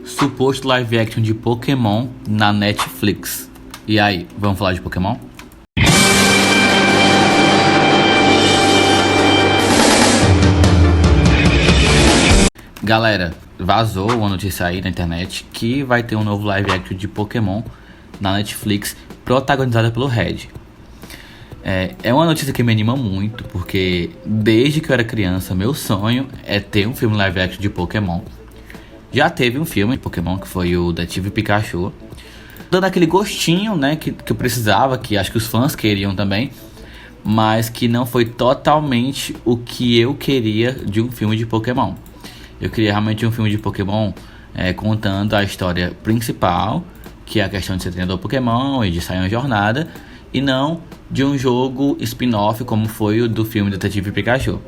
suposto live action de Pokémon na Netflix. E aí, vamos falar de Pokémon? Galera, vazou uma notícia aí na internet que vai ter um novo live action de Pokémon na Netflix, protagonizada pelo Red. É uma notícia que me anima muito, porque desde que eu era criança, meu sonho é ter um filme live action de Pokémon. Já teve um filme de Pokémon, que foi o Detetive Pikachu, dando aquele gostinho, né, que eu precisava, que acho que os fãs queriam também, mas que não foi totalmente o que eu queria de um filme de Pokémon. Eu queria realmente um filme de Pokémon contando a história principal, que é a questão de ser treinador Pokémon e de sair uma jornada, e não de um jogo spin-off como foi o do filme Detetive Pikachu.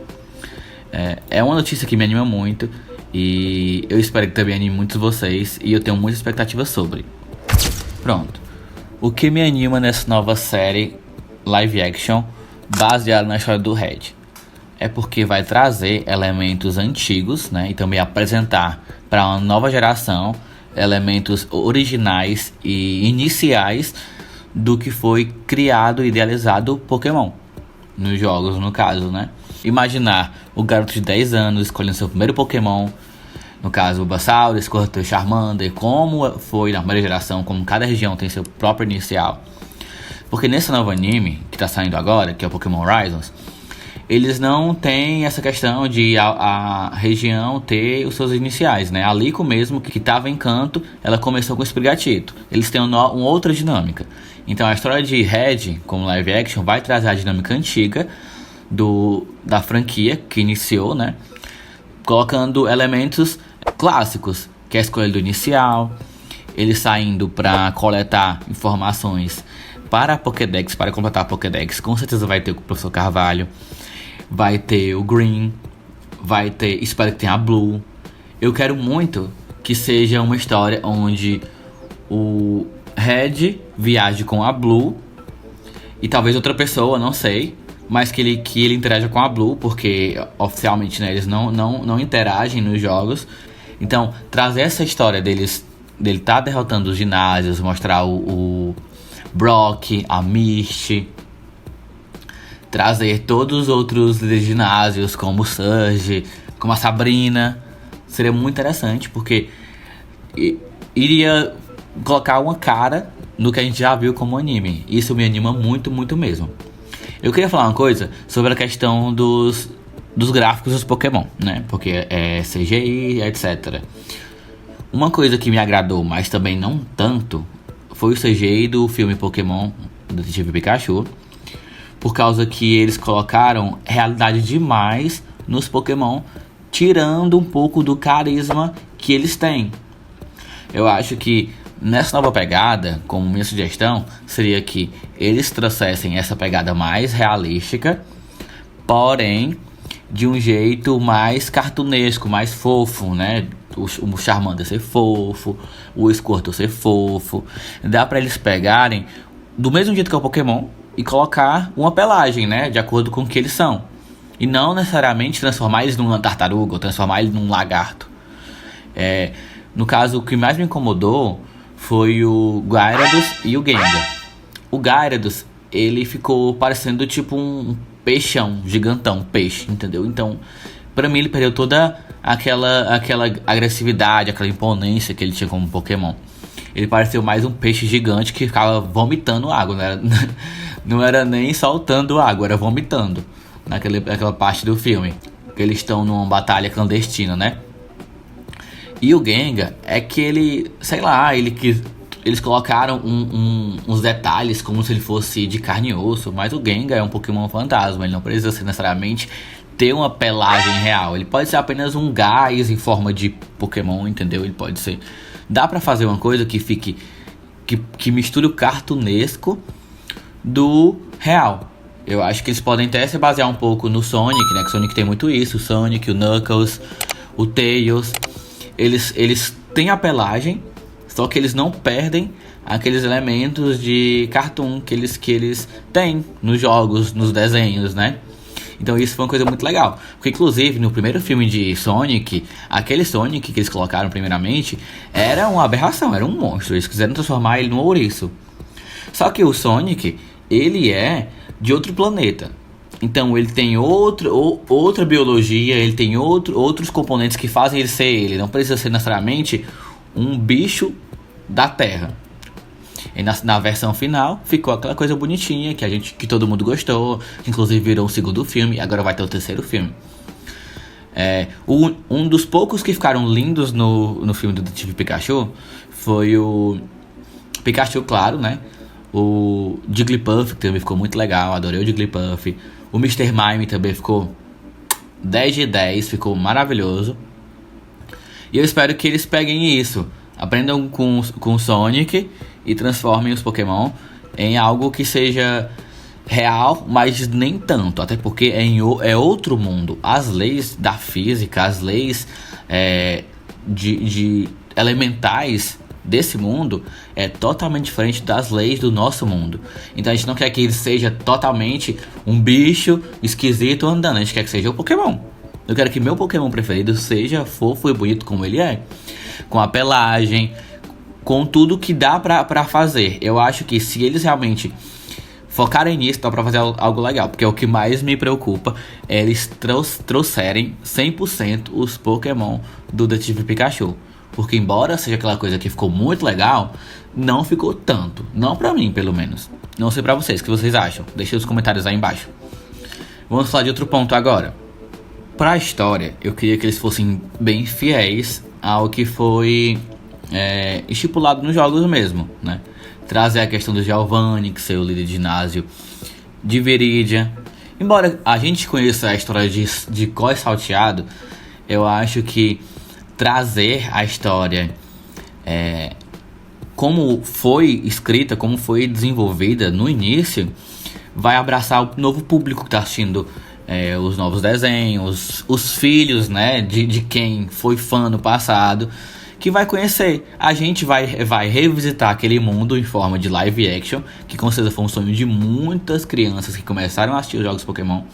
É uma notícia que me anima muito e eu espero que também anime muitos de vocês, e eu tenho muita expectativa sobre. Pronto. O que me anima nessa nova série live action baseada na história do Red é porque vai trazer elementos antigos, né, e também apresentar para uma nova geração elementos originais e iniciais do que foi criado e idealizado Pokémon nos jogos, no caso, né? Imaginar o garoto de 10 anos escolhendo seu primeiro Pokémon, no caso o Bulbasaur, Squirtle, Charmander, como foi na primeira geração, como cada região tem seu próprio inicial. Porque nesse novo anime que tá saindo agora, que é o Pokémon Horizons, eles não têm essa questão de a região ter os seus iniciais, né? A Lico mesmo, que estava em Kanto, ela começou com o Sprigatito. Eles têm uma outra dinâmica. Então a história de Red, como live action, vai trazer a dinâmica antiga da franquia, que iniciou, né? Colocando elementos clássicos, que é a escolha do inicial, eles saindo para coletar informações para a Pokédex, para completar a Pokédex. Com certeza vai ter o Professor Carvalho, vai ter o Green, vai ter, espero que tenha a Blue. Eu quero muito que seja uma história onde o Red viaje com a Blue e talvez outra pessoa, não sei, mas que ele interaja com a Blue, porque oficialmente, né, eles não interagem nos jogos. Então, trazer essa história dele tá derrotando os ginásios, mostrar o Brock, a Misty, trazer todos os outros ginásios, como o Surge, como a Sabrina, seria muito interessante, porque iria colocar uma cara no que a gente já viu como anime. Isso me anima muito, muito mesmo. Eu queria falar uma coisa sobre a questão dos gráficos dos Pokémon, né? Porque é CGI, etc. Uma coisa que me agradou, mas também não tanto, foi o CGI do filme Pokémon Detetive Pikachu, por causa que eles colocaram realidade demais nos Pokémon, tirando um pouco do carisma que eles têm. Eu acho que nessa nova pegada, como minha sugestão, seria que eles trouxessem essa pegada mais realística, porém de um jeito mais cartunesco, mais fofo, né? O Charmander ser fofo, o Squirtle ser fofo. Dá pra eles pegarem do mesmo jeito que é o Pokémon e colocar uma pelagem, né? De acordo com o que eles são. E não necessariamente transformar eles numa tartaruga ou transformar eles num lagarto. No caso, o que mais me incomodou foi o Gyarados e o Gengar. O Gyarados, ele ficou parecendo tipo um peixão, gigantão, peixe, entendeu? Então, pra mim, ele perdeu toda aquela agressividade, aquela imponência que ele tinha como Pokémon. Ele pareceu mais um peixe gigante que ficava vomitando água, não era nem soltando água, era vomitando naquela parte do filme, que eles estão numa batalha clandestina, né? E o Gengar é que ele, sei lá, eles colocaram uns detalhes como se ele fosse de carne e osso, mas o Gengar é um Pokémon fantasma, ele não precisa ser necessariamente ter uma pelagem real, ele pode ser apenas um gás em forma de Pokémon, entendeu? Ele pode ser... Dá pra fazer uma coisa que fique... que misture o cartunesco do real. Eu acho que eles podem até se basear um pouco no Sonic, né? Que o Sonic tem muito isso, o Sonic, o Knuckles, o Tails. Eles têm a pelagem, só que eles não perdem aqueles elementos de cartoon que eles têm nos jogos, nos desenhos, né? Então isso foi uma coisa muito legal. Porque inclusive no primeiro filme de Sonic, aquele Sonic que eles colocaram primeiramente era uma aberração, era um monstro. Eles quiseram transformar ele num ouriço. Só que o Sonic, ele é de outro planeta. Então ele tem outra biologia, ele tem outros componentes que fazem ele ser ele. Não precisa ser necessariamente um bicho da Terra. E na versão final ficou aquela coisa bonitinha que todo mundo gostou, que inclusive virou um segundo filme, e agora vai ter o terceiro filme. Um dos poucos que ficaram lindos no filme do Detetive Pikachu foi o Pikachu, claro, né? O Jigglypuff, que também ficou muito legal, adorei o Jigglypuff. O Mr. Mime também ficou 10 de 10, ficou maravilhoso. E eu espero que eles peguem isso, aprendam com o Sonic e transformem os Pokémon em algo que seja real, mas nem tanto. Até porque é outro mundo. As leis da física, as leis de elementais desse mundo é totalmente diferente das leis do nosso mundo. Então a gente não quer que ele seja totalmente um bicho esquisito andando. A gente quer que seja o Pokémon. Eu quero que meu Pokémon preferido seja fofo e bonito como ele é, com a pelagem, com tudo que dá pra fazer. Eu acho que se eles realmente focarem nisso, dá pra fazer algo legal. Porque o que mais me preocupa é eles trouxerem 100% os Pokémon do Detetive Pikachu. Porque embora seja aquela coisa que ficou muito legal, não ficou tanto. Não pra mim, pelo menos. Não sei pra vocês, o que vocês acham? Deixa nos comentários aí embaixo. Vamos falar de outro ponto agora. Pra história, eu queria que eles fossem bem fiéis ao que foi estipulado nos jogos mesmo, né? Trazer a questão do Giovanni, que ser o líder de ginásio de Viridian. Embora a gente conheça a história de Cor Salteado, eu acho que trazer a história como foi escrita, como foi desenvolvida no início, vai abraçar o novo público que está assistindo os novos desenhos, os filhos, né, de quem foi fã no passado, que vai conhecer. A gente vai revisitar aquele mundo em forma de live action, que com certeza foi um sonho de muitas crianças que começaram a assistir os jogos Pokémon,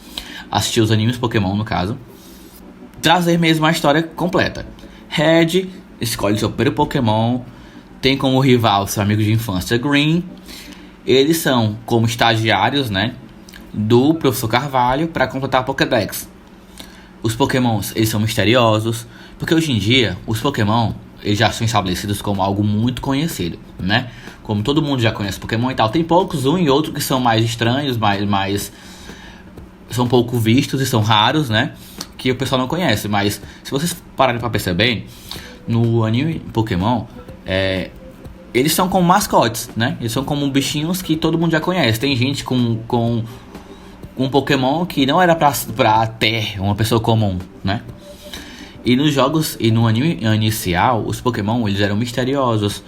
assistir os animes Pokémon no caso, trazer mesmo a história completa. Red escolhe seu primeiro Pokémon, tem como rival seu amigo de infância Green. Eles são como estagiários, né, do Professor Carvalho para completar a Pokédex. Os Pokémons, eles são misteriosos, porque hoje em dia os Pokémon eles já são estabelecidos como algo muito conhecido, né? Como todo mundo já conhece Pokémon e tal, tem poucos, um e outro que são mais estranhos, mais são pouco vistos e são raros, né? Que o pessoal não conhece, mas se vocês pararem para perceber, no anime Pokémon, eles são como mascotes, né? Eles são como bichinhos que todo mundo já conhece. Tem gente com um Pokémon que não era pra ter uma pessoa comum, né? E nos jogos e no anime inicial, os Pokémon eles eram misteriosos.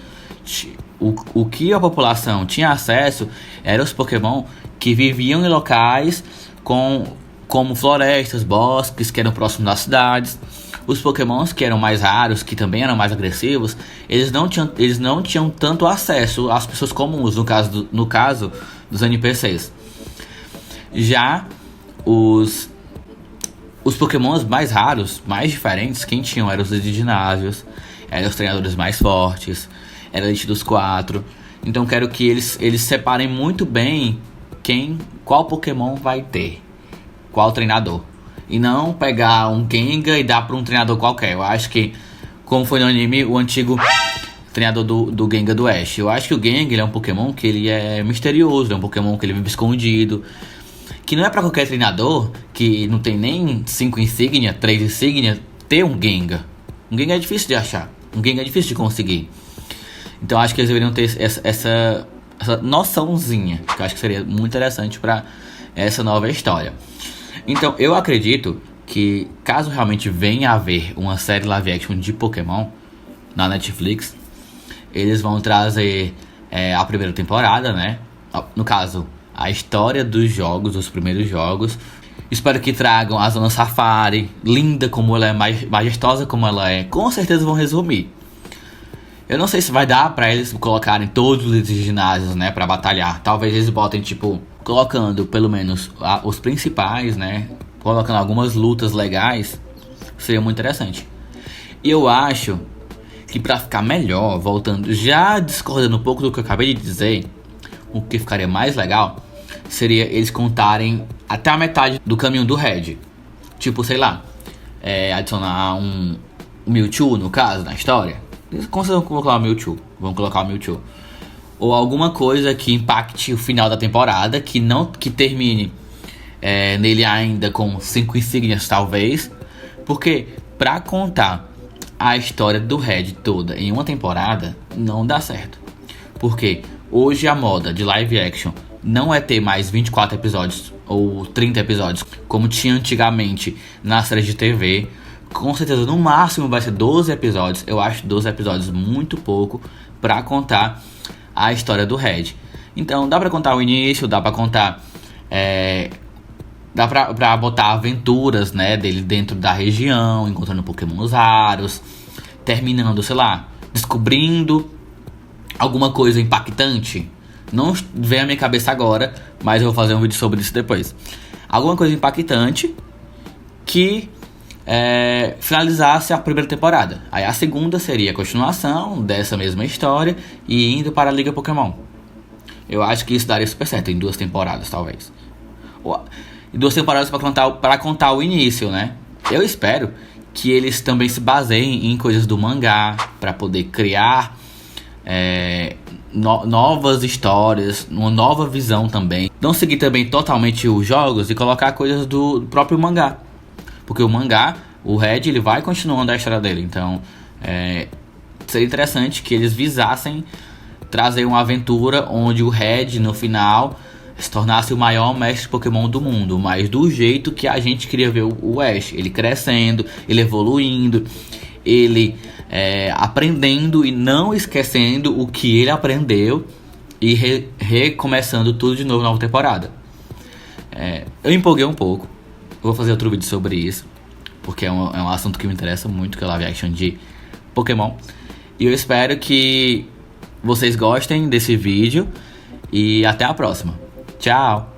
O que a população tinha acesso eram os Pokémon que viviam em locais como florestas, bosques, que eram próximos das cidades. Os Pokémons que eram mais raros, que também eram mais agressivos, eles não tinham tanto acesso às pessoas comuns, no caso dos NPCs. Já os Pokémons mais raros, mais diferentes, quem tinham eram os de ginásios, eram os treinadores mais fortes, era a elite dos 4. Então quero que eles separem muito bem qual Pokémon vai ter, qual treinador. E não pegar um Gengar e dar para um treinador qualquer. Eu acho que, como foi no anime, o antigo treinador do Gengar do Ash. Eu acho que o Gengar ele é um Pokémon que ele é misterioso, é um Pokémon que ele vive escondido. Que não é pra qualquer treinador, que não tem nem 5 insígnias, 3 insígnias, ter um Gengar. Um Gengar é difícil de achar, um Gengar é difícil de conseguir. Então acho que eles deveriam ter essa noçãozinha, que eu acho que seria muito interessante pra essa nova história. Então eu acredito que caso realmente venha a haver uma série live action de Pokémon na Netflix, eles vão trazer a primeira temporada, né? No caso, a história dos jogos, dos primeiros jogos. Espero que tragam a Zona Safari, linda como ela é, majestosa como ela é. Com certeza vão resumir. Eu não sei se vai dar pra eles colocarem todos os ginásios, né, pra batalhar. Talvez eles botem, tipo, colocando pelo menos os principais, né, colocando algumas lutas legais, seria muito interessante. E eu acho que pra ficar melhor, voltando, já discordando um pouco do que eu acabei de dizer, o que ficaria mais legal seria eles contarem até a metade do caminho do Red. Tipo, sei lá, adicionar um Mewtwo, no caso, na história. Com certeza vão colocar o Mewtwo. Ou alguma coisa que impacte o final da temporada, que termine nele ainda com 5 insígnias, talvez. Porque pra contar a história do Red toda em uma temporada, não dá certo. Porque hoje a moda de live action não é ter mais 24 episódios ou 30 episódios, como tinha antigamente nas séries de TV. Com certeza, no máximo vai ser 12 episódios. Eu acho 12 episódios muito pouco pra contar a história do Red. Então dá pra contar o início, dá pra contar... dá pra botar aventuras, né, dele dentro da região, encontrando Pokémons raros, terminando, sei lá, descobrindo alguma coisa impactante. Não vem à minha cabeça agora, mas eu vou fazer um vídeo sobre isso depois. Alguma coisa impactante que finalizasse a primeira temporada. Aí a segunda seria a continuação dessa mesma história e indo para a Liga Pokémon. Eu acho que isso daria super certo em 2 temporadas, talvez. Em 2 temporadas para contar o início, né? Eu espero que eles também se baseiem em coisas do mangá para poder criar novas histórias, uma nova visão também. Não seguir também totalmente os jogos e colocar coisas do próprio mangá. Porque o mangá, o Red, ele vai continuando a história dele. Então, seria interessante que eles visassem trazer uma aventura onde o Red, no final, se tornasse o maior mestre Pokémon do mundo. Mas do jeito que a gente queria ver o Ash. Ele crescendo, ele evoluindo, ele aprendendo e não esquecendo o que ele aprendeu e recomeçando tudo de novo na nova temporada. Eu empolguei um pouco. Eu vou fazer outro vídeo sobre isso, porque é um assunto que me interessa muito, que é o live action de Pokémon. E eu espero que vocês gostem desse vídeo e até a próxima. Tchau!